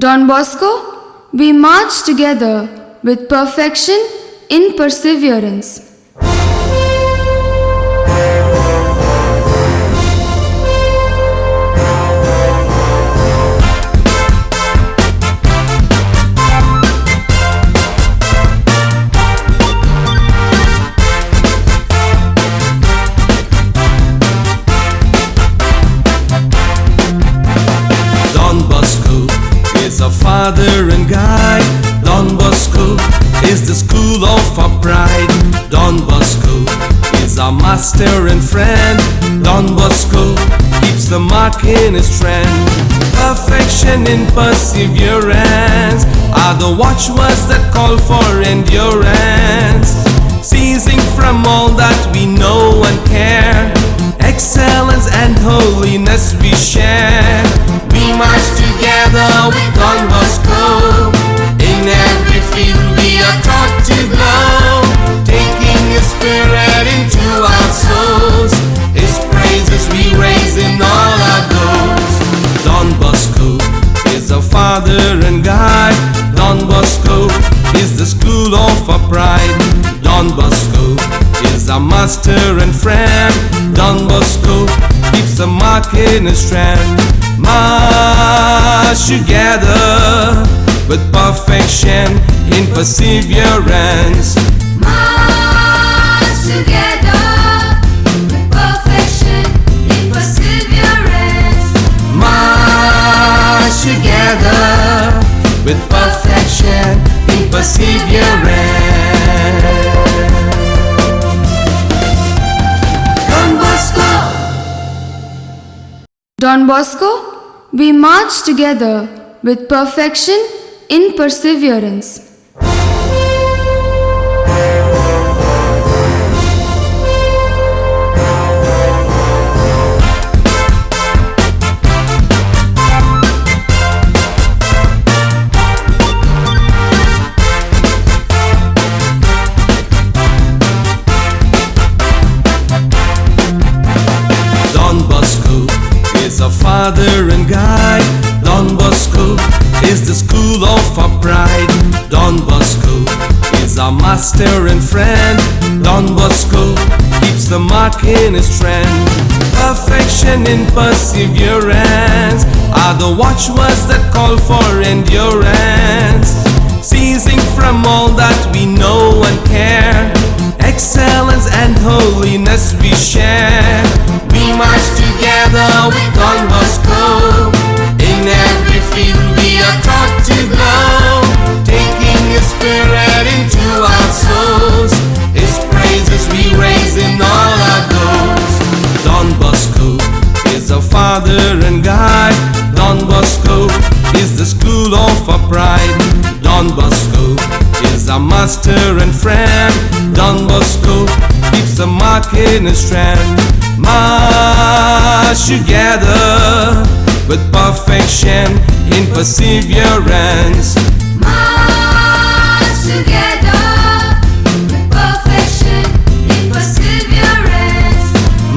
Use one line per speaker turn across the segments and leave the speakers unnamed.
Don Bosco, we march together with perfection in perseverance.
Don Bosco is our father and guide. Don Bosco is the school of our pride. Don Bosco is our master and friend. Don Bosco keeps the mark in his trend. Perfection in perseverance are the watchwords that call for endurance. Ceasing from all that we know and care, excellence and holiness we share. We march together with Don Bosco. In every field we are taught to grow, taking His Spirit into our souls. His praises we raise in all our goals. Don Bosco is our father and guide. Don Bosco is the school of our pride. Don Bosco is our master and friend. Don Bosco keeps the mark in his strand. March together with perfection in perseverance.
March together with perfection in perseverance.
March together with perfection in perseverance. Don Bosco.
Don Bosco, we march together with perfection in perseverance.
Don Bosco is our father and guide. Don Bosco is the school of our pride. Don Bosco is our master and friend. Don Bosco keeps the mark in his trend. Perfection in perseverance are the watchwords that call for endurance. Ceasing from all that we know and care, excellence and holiness we share. We march together with Don Bosco. In every field we are taught to grow, taking His Spirit into our souls. His praises we raise in all our goals. Don Bosco is our father and guide. Don Bosco is the school of our pride. Don Bosco is our master and friend. Don Bosco keeps the mark in his strand. March together with perfection in perseverance.
March together with perfection in perseverance.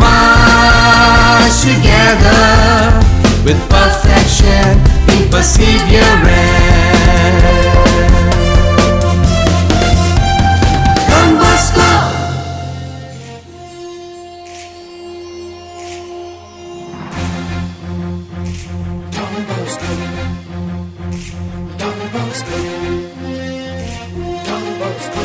March together with perfection in perseverance. Don Bosco.
Don Bosco, Don Bosco, Don Bosco.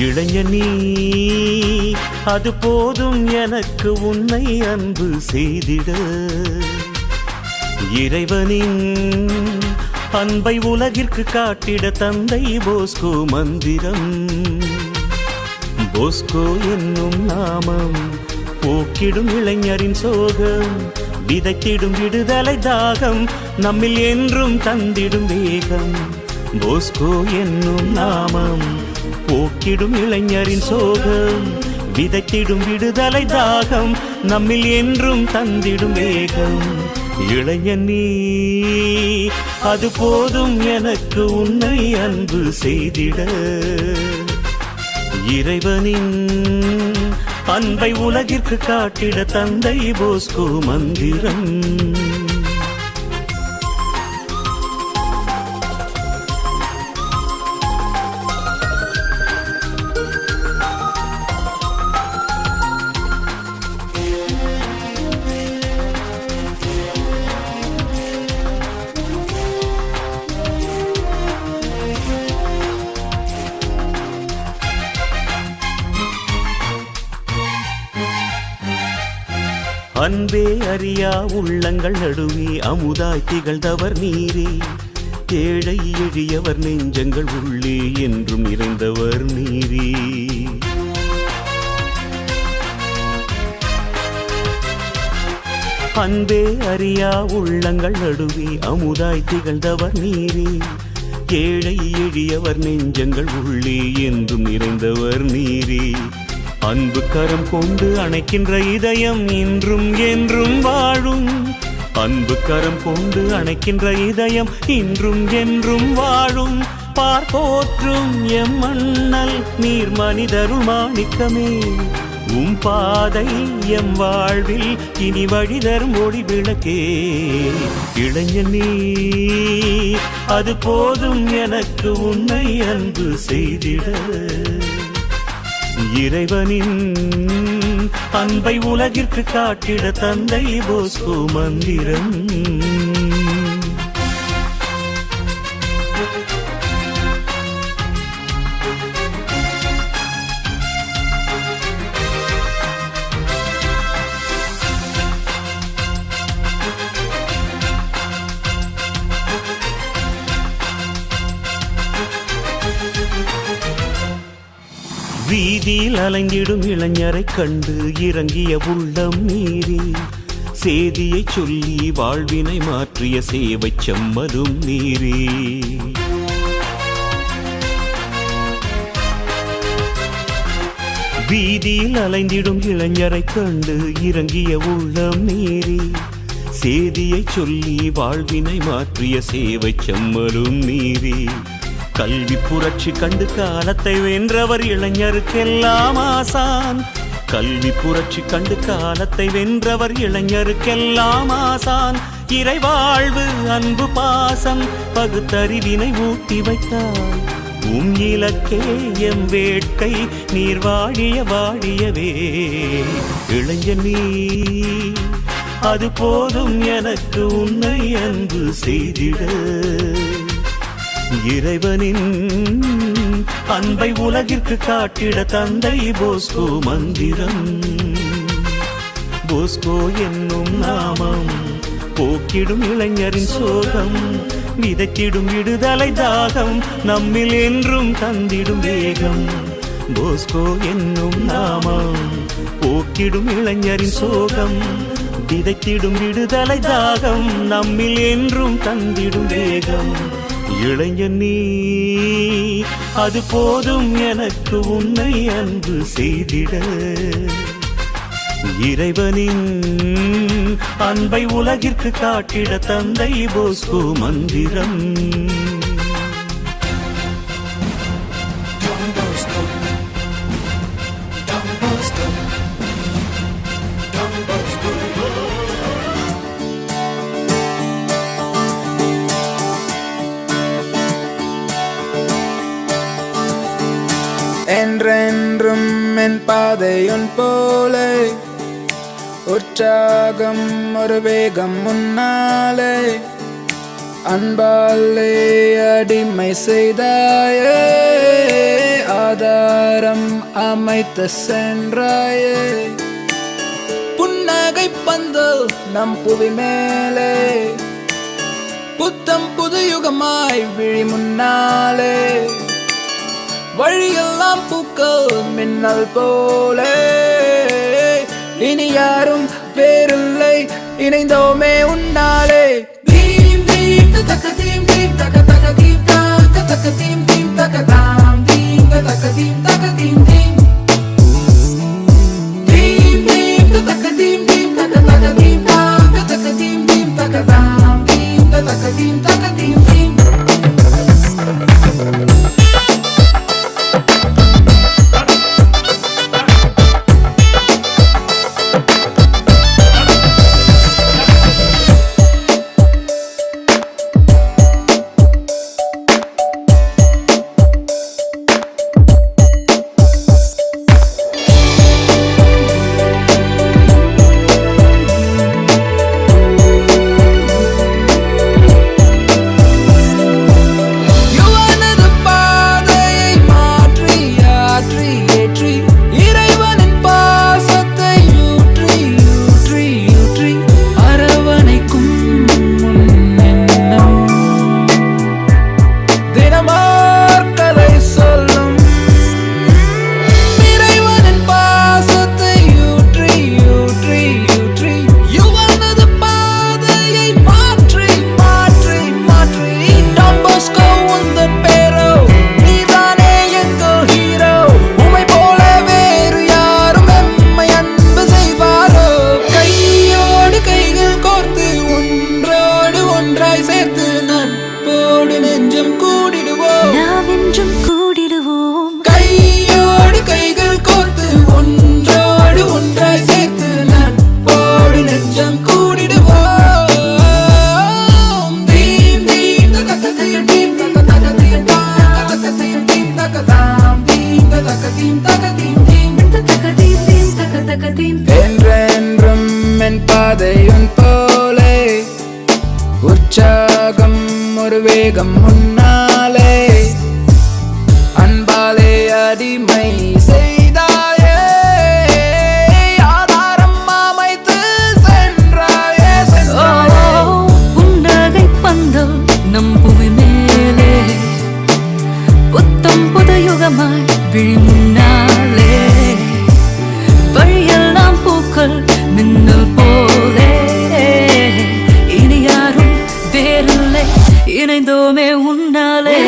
இளைஞனீ அது போதும் எனக்கு உன்னை அன்பு செய்திட. இறைவனின் அன்பை உலகிற்கு காட்டிட தந்தை போஸ்கோ மந்திரம். போஸ்கோ என்னும் நாமம் போக்கிடும் இளைஞரின் சோகம், விதைத்திடும் விடுதலை தாகம், நம்மில் என்றும் தந்திடும் வேகம். போஸ்கோ என்னும் நாமம் போக்கிடும் இளைஞரின் சோகம், விதைத்திடும் விடுதலை தாகம் நம்மில் என்றும் தந்திடும் வேகம். இளைஞன் நீ அது போதும் எனக்கு உன்னை அன்பு செய்திட. இறைவனின் அன்பை உலகிற்கு காட்டிட தந்தை போஸ்கோ மந்திரம். அன்பே அறியா உள்ளங்கள் நடுவே அமுதாய் திகழ்ந்தவர் நீரே. ஏழை எளியவர் நெஞ்சங்கள் உள்ளே என்றும் நிறைந்தவர் நீரே. அன்பே அறியா உள்ளங்கள் நடுவே அமுதாய் திகழ்ந்தவர் நீரே. ஏழை எளியவர் நெஞ்சங்கள் உள்ளே என்றும் நிறைந்தவர் நீரே. அன்பு கரம் கொண்டு அணைக்கின்ற இதயம் இன்றும் என்றும் வாழும். அன்பு கரம் கொண்டு அணைக்கின்ற இதயம் இன்றும் என்றும் வாழும். பார்ப்போற்றும் எம் மண்ணல் நீர் மனிதருள் மாணிக்கமே. உம் பாதை எம் வாழ்வில் இனி வழிதரும் ஒளி விளக்கே. இளைஞன் நீ அது போதும் எனக்கு உன்னை அன்பு செய்திட. இறைவனின் அன்பை உலகிற்கு காட்டிட தந்தை போஸ்கோ மந்திரம். வீதியில் அலைந்திடும் இளைஞரை கண்டு இறங்கிய உள்ளம் நீரே. சேதியை சொல்லி வாழ்வினை மாற்றிய சேவை செம்மலும் நீரே. வீதியில் அலைந்திடும் இளைஞரை கண்டு இறங்கிய உள்ளம் நீரே. சேதியை சொல்லி வாழ்வினை மாற்றிய சேவை செம்மலும் நீரே. கல்வி புரட்சி கண்டு காலத்தை வென்றவர் இளைஞருக்கெல்லாம் ஆசான். கல்வி புரட்சி கண்டு காலத்தை வென்றவர் இளைஞருக்கெல்லாம் ஆசான். இறைவாழ்வு அன்பு பாசம் பகுத்தறிவினை ஊட்டி வைத்தார். உம் இலக்கே எம் வேட்கை நீர் வாழிய வாழியவே. இளைஞன் நீ அது போதும் எனக்கு உன்னை அன்பு செய்திட. இறைவனின் அன்பை உலகிற்கு காட்டிட தந்தை போஸ்கோ மந்திரம். போஸ்கோ என்னும் நாமம் போக்கிடும் இளைஞரின் சோகம். விதைத்திடும் விடுதலை தாகம் நம்மில் என்றும் தந்திடும் வேகம். போஸ்கோ என்னும் நாமம் போக்கிடும் இளைஞரின் சோகம். விதைத்திடும் விடுதலை தாகம் நம்மில் என்றும் தந்திடும் வேகம். இளைஞன் நீ அது போதும் எனக்கு உன்னை அன்பு செய்திட. இறைவனின் அன்பை உலகிற்கு காட்டிட தந்தை போஸ்கோ மந்திரம்.
Don Bosco, Don Bosco, Don Bosco.
என்றென்றும் என் பாதையுன் போலே. உற்சாகம் ஒரு வேகம் முன்னாலே. அன்பாலே அடிமை செய்தாயே. ஆதாரம் அமைத்து சென்றாயே. புன்னகை பந்தல் நம் புவி மேலே. புத்தம் புது யுகமாய் விழி முன்னாலே. வழியெல்லாம் பூக்கள் மின்னல் போலே. இனி யாரும் வேறில்லை இணைந்தோமே உன்னாலே. தீம் தீம் தக்க தீம் தீம் தக்க தக்க தீம் தக்க தக்க தீம் தீம் தக்க தாம் தீம் தக்க தீம் தக்க தீம் தீம். என்றென்றும் என் பாதை உன் போலே உற்சாகம் ஒரு வேகம் முன்னாலே அன்பாலே அடிமை செய்தாயே ஆதாரம் அமைத்து சென்றாயே
புன்னகை பந்தல் நம் புவி மேலே புத்தம் புது யுகமாய் விழி முன்னாலே வழியெல்லாம் பூக்கள் மின்னல் போலே இனி யாரும் வேறில்லை இணைந்தோமே உன்னாலே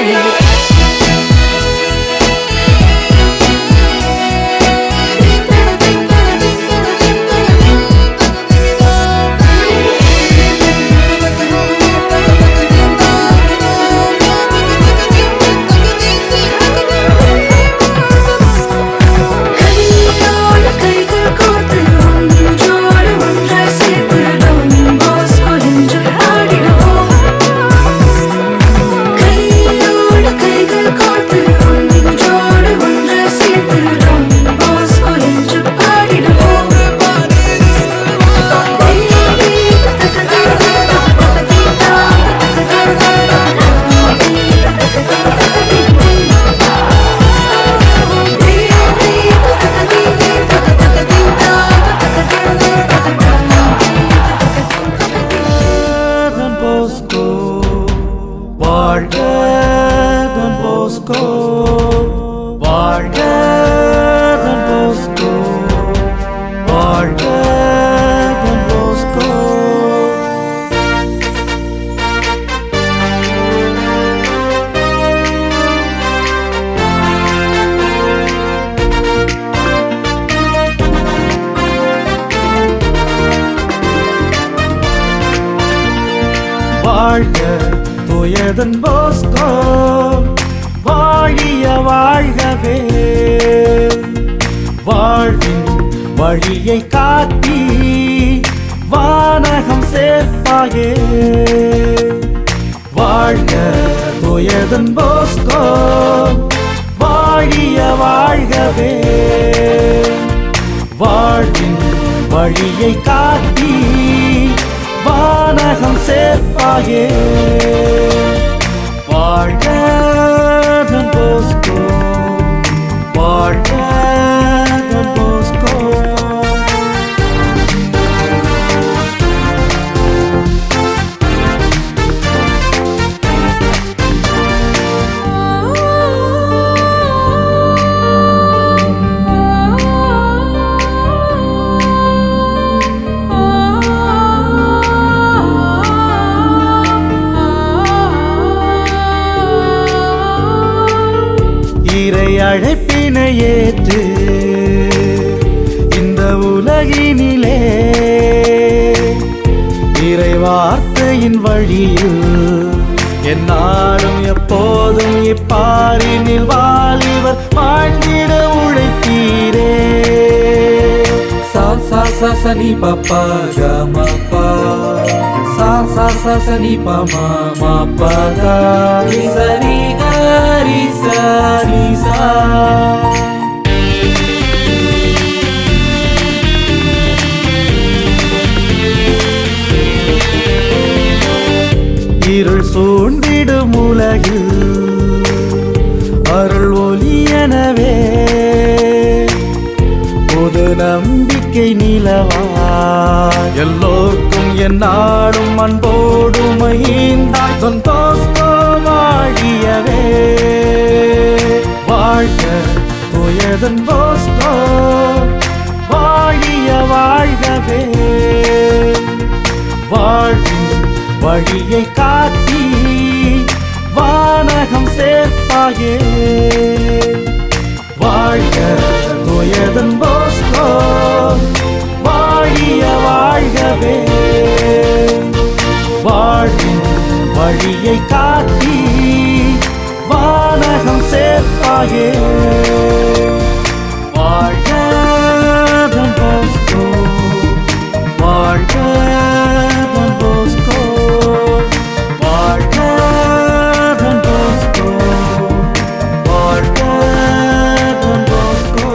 வாழ்க Don Bosco, வாழ்க Don Bosco, வாழ்க Don Bosco. வாழ்க தூயதன் போஸ்கோ, வாழிய வாழ்கவே, வாழ்வின் வழியை காட்டி வானகம் சேர்ப்பாயே. வாழ்க தூயதன் போஸ்கோ, வாழிய வாழ்கவே, வாழ்வின் வழியை காட்டி வானகம் சேர்ப்பாயே. வாழ்க Don Bosco, வாழ்க Don Bosco. இறை அழைப்பினை ஏற்று இந்த உலகினிலே இறை வார்த்தையின் வழியில் என்னாலும் எப்போதும் இப்பாரினில் வாலிபர் வாழ்ந்திட உழைத்தீரே.
சா சா சா ச நி ப ப க ம ப, சா சா சா ச நி ப ம ம ப க, ரி ச ரி க ரி ச ரி சா.
இருள் சூழ்ந்திடும் உலகில் அருள் ஒளியனவே புது நம்பிக்கை நிலவா, எல்லோருக்கும் என்னாலும் அன்போடும் மகிழ்ந்தாய் Don Bosco வாழியவே. வாழ்க தூயதன் போஸ்கோ, வாழிய வாழ்கவே, வாழ்வின் வழியை காட்டி வானகம் சேர்ப்பாயே. வாழ்க தூயதன் போஸ்கோ, வாழிய வாழ்கவே, வாழ்வின் வழியை காட்டி வானகம் சேர்ப்பாயே. வாழ்க Don Bosco, வாழ்க Don Bosco, வாழ்க Don Bosco, வாழ்க Don Bosco.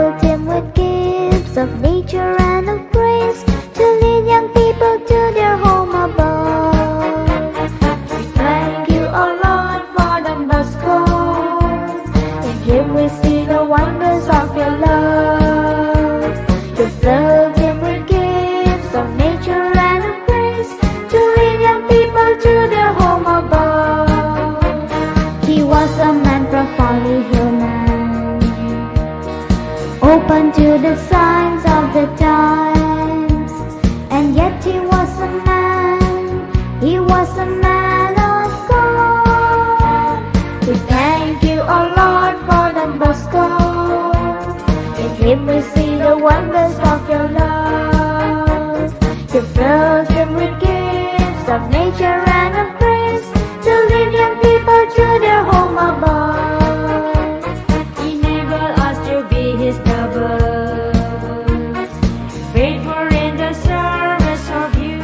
filled him with gifts of nature and of grace to lead young people to their home above. We thank you, O Lord, for Don Bosco. In him we see the wonders of your love. You filled him with gifts of nature and of grace to lead young people to their home above. He was a man profoundly human, open to the signs of the times, and yet he was a man, he was a man of God. We thank you, O Lord, for Don Bosco. In him we see the wonders of your love. You filled him with gifts of nature and of grace to lead young people to their home above. Enable us to be his lovers, faithful in the service of you,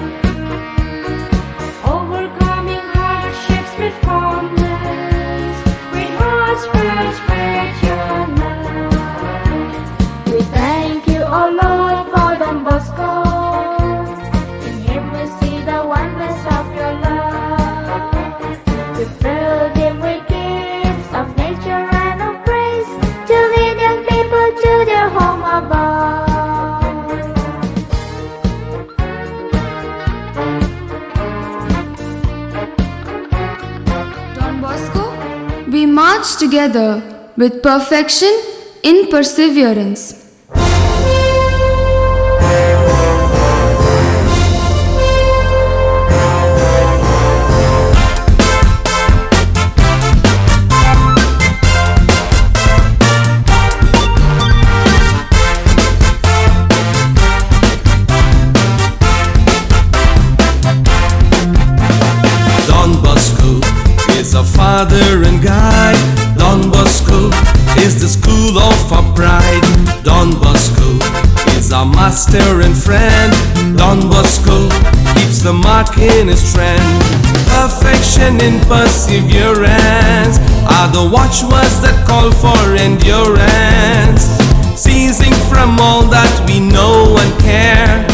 overcoming hardships with fondness, with hearts filled with your love. We thank you, O Lord, for Don Bosco. In him we see the wonders of your love. You filled him with gifts of nature and of grace to lead young people to their home above.
Don Bosco, we march together with perfection in perseverance.
Don Bosco is our father and guide. Don Bosco is the school of our pride. Don Bosco is our master and friend. Don Bosco keeps the mark in his trend. Perfection in perseverance are the watchwords that call for endurance. Ceasing from all that we know and care,